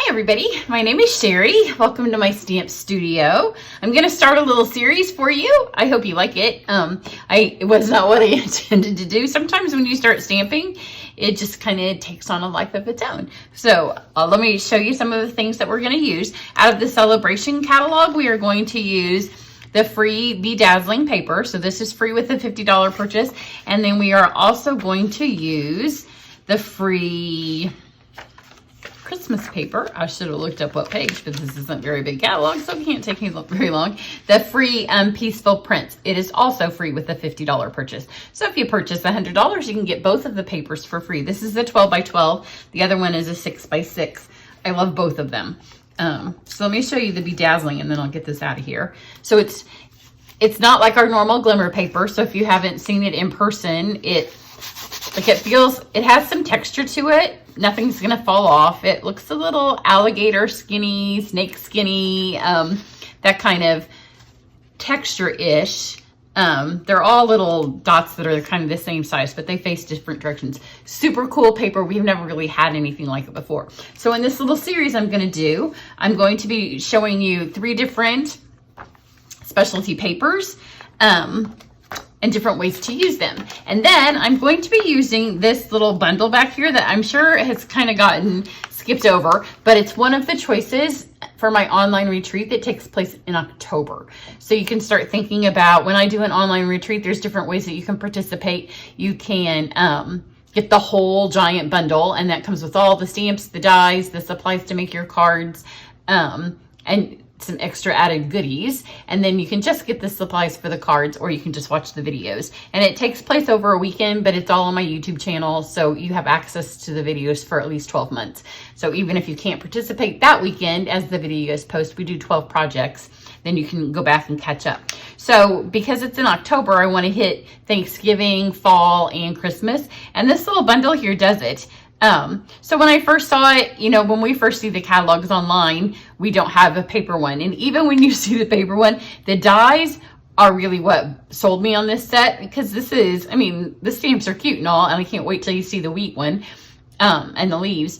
everybody, my name is Cheri. Welcome to my stamp studio. I'm going to start a little series for you. I hope you like it. It was not what I intended to do. Sometimes when you start stamping, it just kind of takes on a life of its own. So let me show you some of the things that we're going to use. Out of the celebration catalog, we are going to use the free bedazzling paper. So this is free with a $50 purchase. And then we are also going to use the free Christmas paper. I should have looked up what page, but this isn't a very big catalog, so it can't take me very long. The free Peaceful Prints. It is also free with a $50 purchase. So if you purchase $100, you can get both of the papers for free. This is a 12 by 12. The other one is a 6 by 6. I love both of them. So let me show you the bedazzling, and then I'll get this out of here. So it's not like our normal glimmer paper. So if you haven't seen it in person, it has some texture to it. Nothing's gonna fall off. It looks a little alligator skinny, snake skinny, that kind of texture-ish. They're all little dots that are kind of the same size, but they face different directions. Super cool paper. We've never really had anything like it before. So in this little series I'm going to be showing you 3 different specialty papers and different ways to use them. And then I'm going to be using this little bundle back here that I'm sure has kind of gotten skipped over, but it's one of the choices for my online retreat that takes place in October. So you can start thinking about, when I do an online retreat, there's different ways that you can participate. You can get the whole giant bundle, and that comes with all the stamps, the dies, the supplies to make your cards, and some extra added goodies. And then you can just get the supplies for the cards, or you can just watch the videos. And it takes place over a weekend, but it's all on my YouTube channel, so you have access to the videos for at least 12 months. So even if you can't participate that weekend as the videos post, we do 12 projects, then you can go back and catch up. So because it's in October, I want to hit Thanksgiving, fall, and Christmas, and this little bundle here does it. So when I first saw it, when we first see the catalogs online, we don't have a paper one. And even when you see the paper one, the dies are really what sold me on this set, because the stamps are cute and all, and I can't wait till you see the wheat one, and the leaves.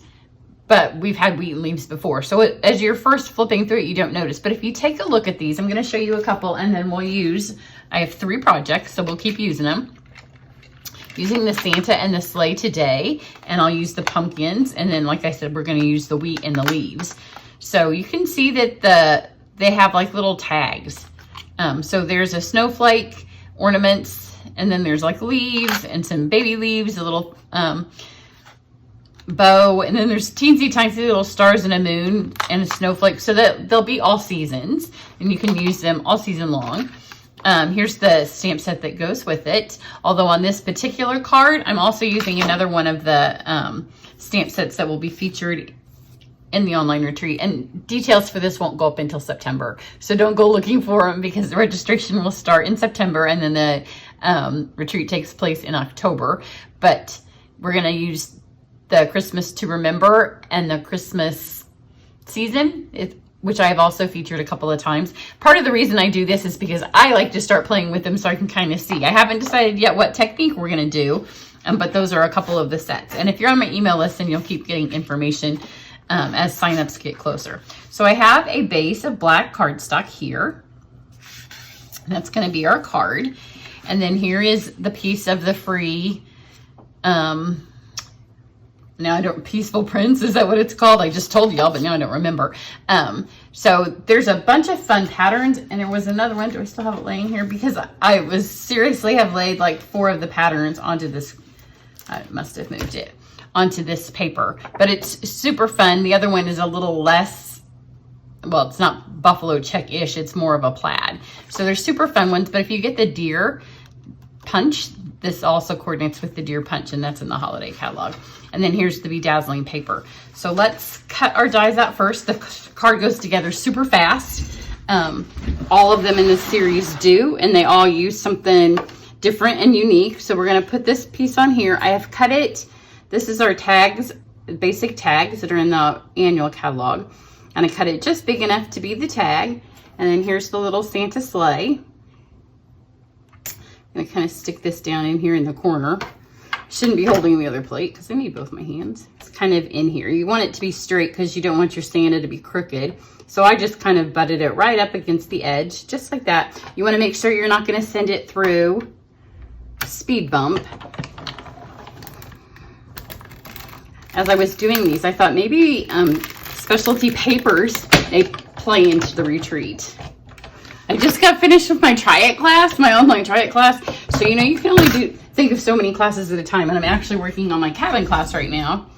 But we've had wheat and leaves before. So as you're first flipping through it, you don't notice. But if you take a look at these, I'm going to show you a couple, and then I have 3 projects, so we'll keep using them. Using the Santa and the sleigh today, and I'll use the pumpkins, and then like I said, we're going to use the wheat and the leaves. So you can see that they have like little tags. So there's a snowflake ornaments, and then there's like leaves and some baby leaves, a little bow, and then there's teensy tiny little stars and a moon and a snowflake, so that they'll be all seasons, and you can use them all season long. Here's the stamp set that goes with it. Although on this particular card, I'm also using another one of the stamp sets that will be featured in the online retreat. And details for this won't go up until September. So don't go looking for them, because the registration will start in September, and then the retreat takes place in October. But we're going to use the Christmas to Remember and the Christmas season, which I have also featured a couple of times. Part of the reason I do this is because I like to start playing with them so I can kind of see. I haven't decided yet what technique we're going to do, but those are a couple of the sets. And if you're on my email list, then you'll keep getting information as signups get closer. So I have a base of black cardstock here. That's going to be our card. And then here is the piece of the free Peaceful Prints, is that what it's called? I just told y'all, but now I don't remember. So there's a bunch of fun patterns, and there was another one. Do I still have it laying here? Because I have laid like 4 of the patterns onto this. I must have moved it onto this paper, but it's super fun. The other one is a little less, well, it's not buffalo check-ish, it's more of a plaid. So they're super fun ones, but if you get the deer punch, this also coordinates with the deer punch, and that's in the holiday catalog. And then here's the bedazzling paper. So let's cut our dies out first. The card goes together super fast. All of them in this series do, and they all use something different and unique. So we're going to put this piece on here. I have cut it. This is our tags, basic tags that are in the annual catalog. And I cut it just big enough to be the tag. And then here's the little Santa sleigh. I'm going to kind of stick this down in here in the corner. Shouldn't be holding the other plate because I need both my hands. It's kind of in here. You want it to be straight because you don't want your Santa to be crooked. So I just kind of butted it right up against the edge, just like that. You want to make sure you're not going to send it through speed bump. As I was doing these, I thought maybe specialty papers, they play into the retreat. I just got finished with my Try It class, my online Try It class. So, you know, you can only think of so many classes at a time. And I'm actually working on my cabin class right now.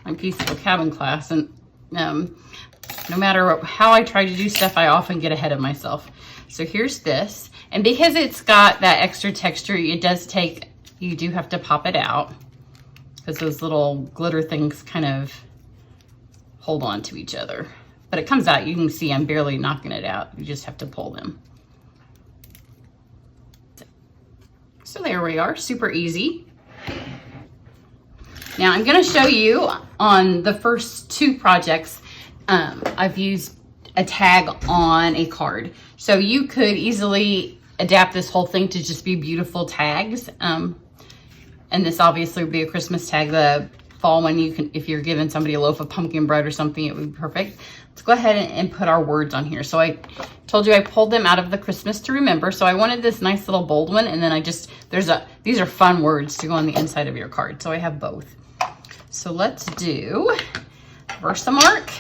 My peaceful cabin class. And no matter how I try to do stuff, I often get ahead of myself. So here's this. And because it's got that extra texture, it does take, you do have to pop it out. Because those little glitter things kind of hold on to each other. But it comes out, you can see I'm barely knocking it out. You just have to pull them. So there we are, super easy. Now I'm gonna show you on the first two projects, I've used a tag on a card. So you could easily adapt this whole thing to just be beautiful tags. And this obviously would be a Christmas tag. The fall one, you can, if you're giving somebody a loaf of pumpkin bread or something, it would be perfect. Let's go ahead and put our words on here. So I told you I pulled them out of the Christmas to Remember. So I wanted this nice little bold one, and then I just, these are fun words to go on the inside of your card. So I have both. So let's do Versamark.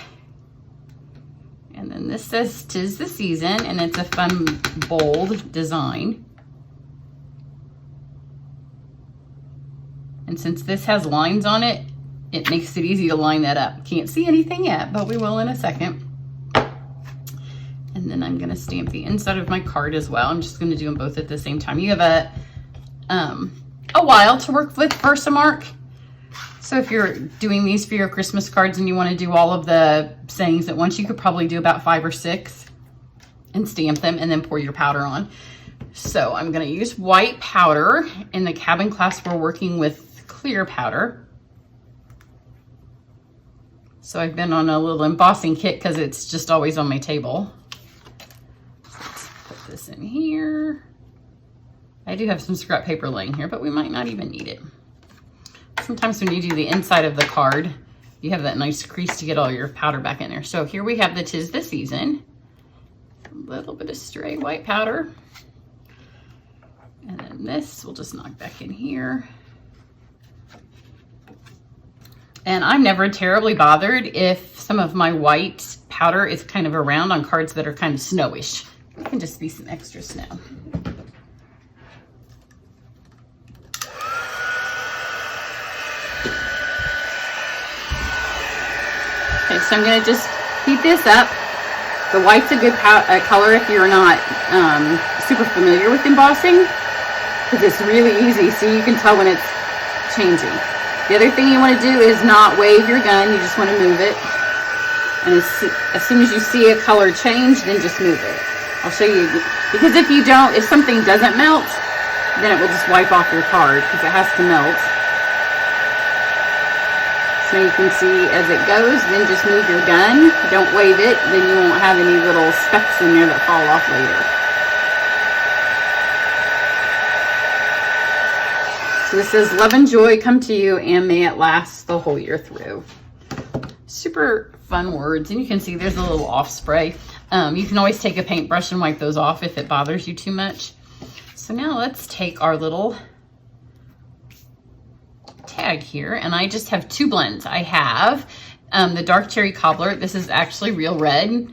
And then this says 'Tis the Season, and it's a fun, bold design. And since this has lines on it, it makes it easy to line that up. Can't see anything yet, but we will in a second. And then I'm gonna stamp the inside of my card as well. I'm just gonna do them both at the same time. You have a while to work with Versamark. So if you're doing these for your Christmas cards and you wanna do all of the sayings at once, you could probably do about 5 or 6 and stamp them and then pour your powder on. So I'm gonna use white powder. In the cabin class, we're working with clear powder. So I've been on a little embossing kit because it's just always on my table. So let's put this in here. I do have some scrap paper laying here, but we might not even need it. Sometimes when you do the inside of the card, you have that nice crease to get all your powder back in there. So here we have the 'Tis the Season. A little bit of stray white powder. And then this we'll just knock back in here. And I'm never terribly bothered if some of my white powder is kind of around on cards that are kind of snowish. It can just be some extra snow. Okay, so I'm gonna just heat this up. The white's a good color if you're not super familiar with embossing, because it's really easy, so you can tell when it's changing. The other thing you want to do is not wave your gun, you just want to move it. And as soon as you see a color change, then just move it. I'll show you, because if you don't, if something doesn't melt, then it will just wipe off your card, because it has to melt. So you can see as it goes, then just move your gun, don't wave it, then you won't have any little specks in there that fall off later. So this says, love and joy come to you, and may it last the whole year through. Super fun words, and you can see there's a little off spray. You can always take a paintbrush and wipe those off if it bothers you too much. So now let's take our little tag here, and I just have 2 blends. I have the dark cherry cobbler. This is actually real red.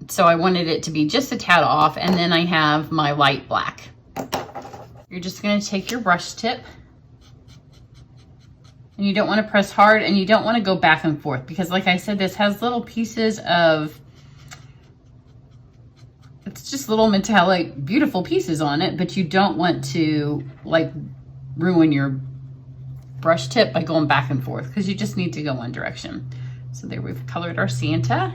So I wanted it to be just a tad off, and then I have my light black. You're just going to take your brush tip, and you don't want to press hard, and you don't want to go back and forth, because like I said, this has little pieces of, it's just little metallic, beautiful pieces on it, but you don't want to like ruin your brush tip by going back and forth, because you just need to go one direction. So there, we've colored our Santa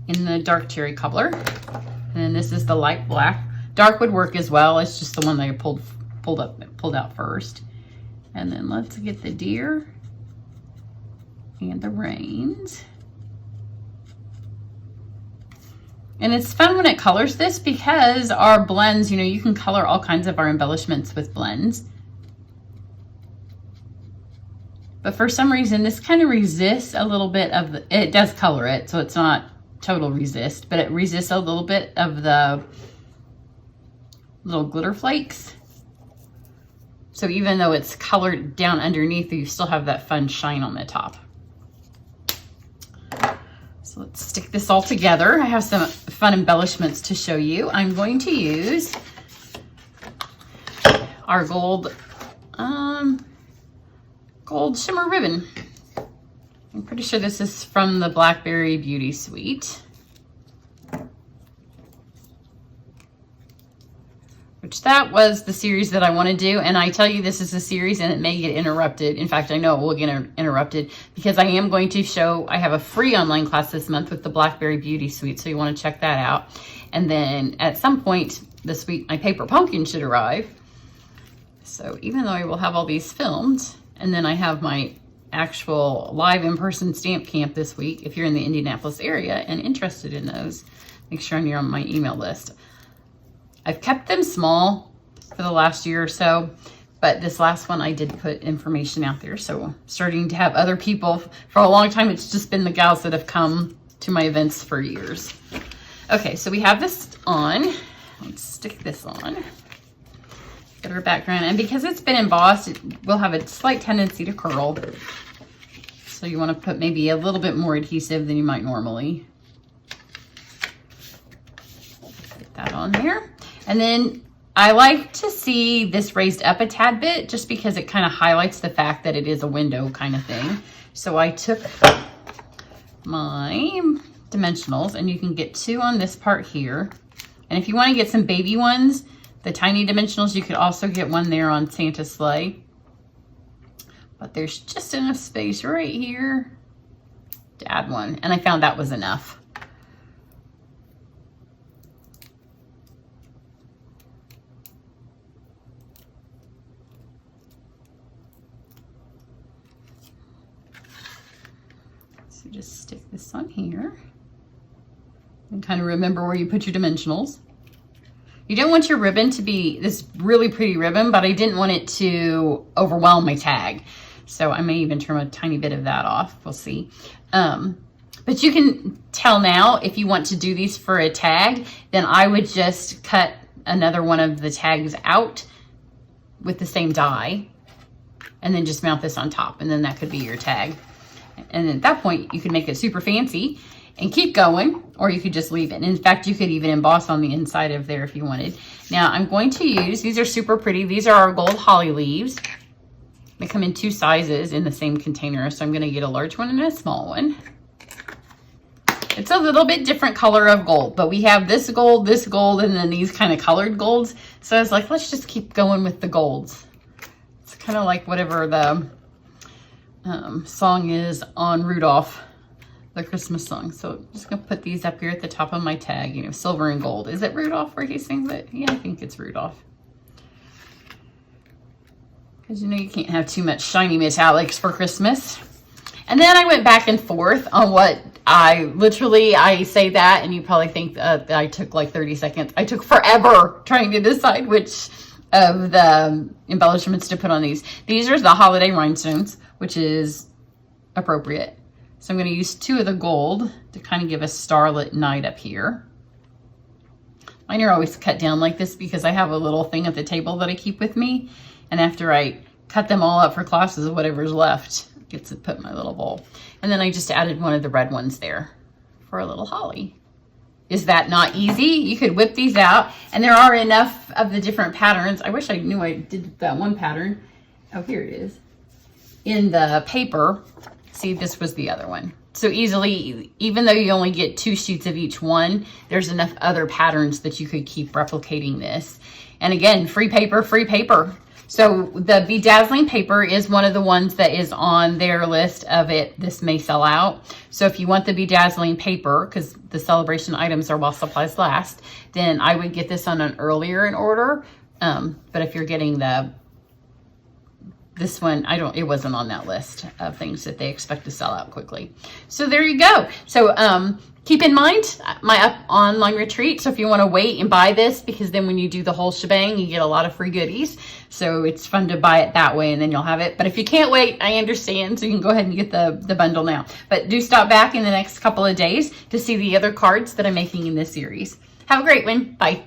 in the dark cherry cobbler, and then this is the light black. Dark would work as well. It's just the one that I pulled out first. And then let's get the deer and the reins. And it's fun when it colors this because our blends, you know, you can color all kinds of our embellishments with blends. But for some reason, this kind of resists a little bit of the, it does color it, so it's not total resist, but it resists a little bit of the little glitter flakes. So even though it's colored down underneath, you still have that fun shine on the top. So let's stick this all together. I have some fun embellishments to show you. I'm going to use our gold shimmer ribbon. I'm pretty sure this is from the Blackberry Beauty Suite, which that was the series that I want to do. And I tell you, this is a series and it may get interrupted. In fact, I know it will get interrupted because I am going to show, I have a free online class this month with the Blackberry Beauty Suite. So you want to check that out. And then at some point this week, my paper pumpkin should arrive. So even though I will have all these filmed, and then I have my actual live in-person stamp camp this week. If you're in the Indianapolis area and interested in those, make sure you're on my email list. I've kept them small for the last year or so, but this last one I did put information out there. So starting to have other people for a long time. It's just been the gals that have come to my events for years. Okay, so we have this on. Let's stick this on. Get our background, and because it's been embossed, it will have a slight tendency to curl. So you want to put maybe a little bit more adhesive than you might normally. Get that on there. And then I like to see this raised up a tad bit just because it kind of highlights the fact that it is a window kind of thing. So I took my dimensionals, and you can get 2 on this part here. And if you want to get some baby ones, the tiny dimensionals, you could also get one there on Santa's sleigh. But there's just enough space right here to add one. And I found that was enough. So just stick this on here. And kind of remember where you put your dimensionals. You don't want your ribbon to be this really pretty ribbon, but I didn't want it to overwhelm my tag. So I may even trim a tiny bit of that off. We'll see. But you can tell now if you want to do these for a tag, then I would just cut another one of the tags out with the same die and then just mount this on top. And then that could be your tag. And at that point, you can make it super fancy and keep going, or you could just leave it. And in fact, you could even emboss on the inside of there if you wanted. Now I'm going to use, these are super pretty. These are our gold holly leaves. They come in 2 sizes in the same container. So I'm gonna get a large one and a small one. It's a little bit different color of gold, but we have this gold, and then these kind of colored golds. So I was like, let's just keep going with the golds. It's kind of like whatever the song is on Rudolph, the Christmas song. So I'm just gonna put these up here at the top of my tag, you know, silver and gold. Is it Rudolph where he sings it? Yeah, I think it's Rudolph. Because you know you can't have too much shiny metallics for Christmas. And then I went back and forth on what I say that, and you probably think that I took like 30 seconds. I took forever trying to decide which of the embellishments to put on these. These are the holiday rhinestones, which is appropriate. So I'm going to use 2 of the gold to kind of give a starlit night up here. Mine are always cut down like this because I have a little thing at the table that I keep with me. And after I cut them all up for classes, whatever's left gets to put in my little bowl. And then I just added one of the red ones there for a little holly. Is that not easy? You could whip these out, and there are enough of the different patterns. I wish I knew I did that one pattern. Oh, here it is. In the paper. See, this was the other one. So easily, even though you only get 2 sheets of each one, there's enough other patterns that you could keep replicating this. And again, free paper, free paper. So the Bedazzling paper is one of the ones that is on their list of it. This may sell out. So if you want the Bedazzling paper, because the celebration items are while supplies last, then I would get this on an earlier in order. But if you're getting the this one, it wasn't on that list of things that they expect to sell out quickly. So there you go. So keep in mind my online retreat. So if you want to wait and buy this, because then when you do the whole shebang, you get a lot of free goodies. So it's fun to buy it that way and then you'll have it. But if you can't wait, I understand. So you can go ahead and get the bundle now. But do stop back in the next couple of days to see the other cards that I'm making in this series. Have a great one. Bye.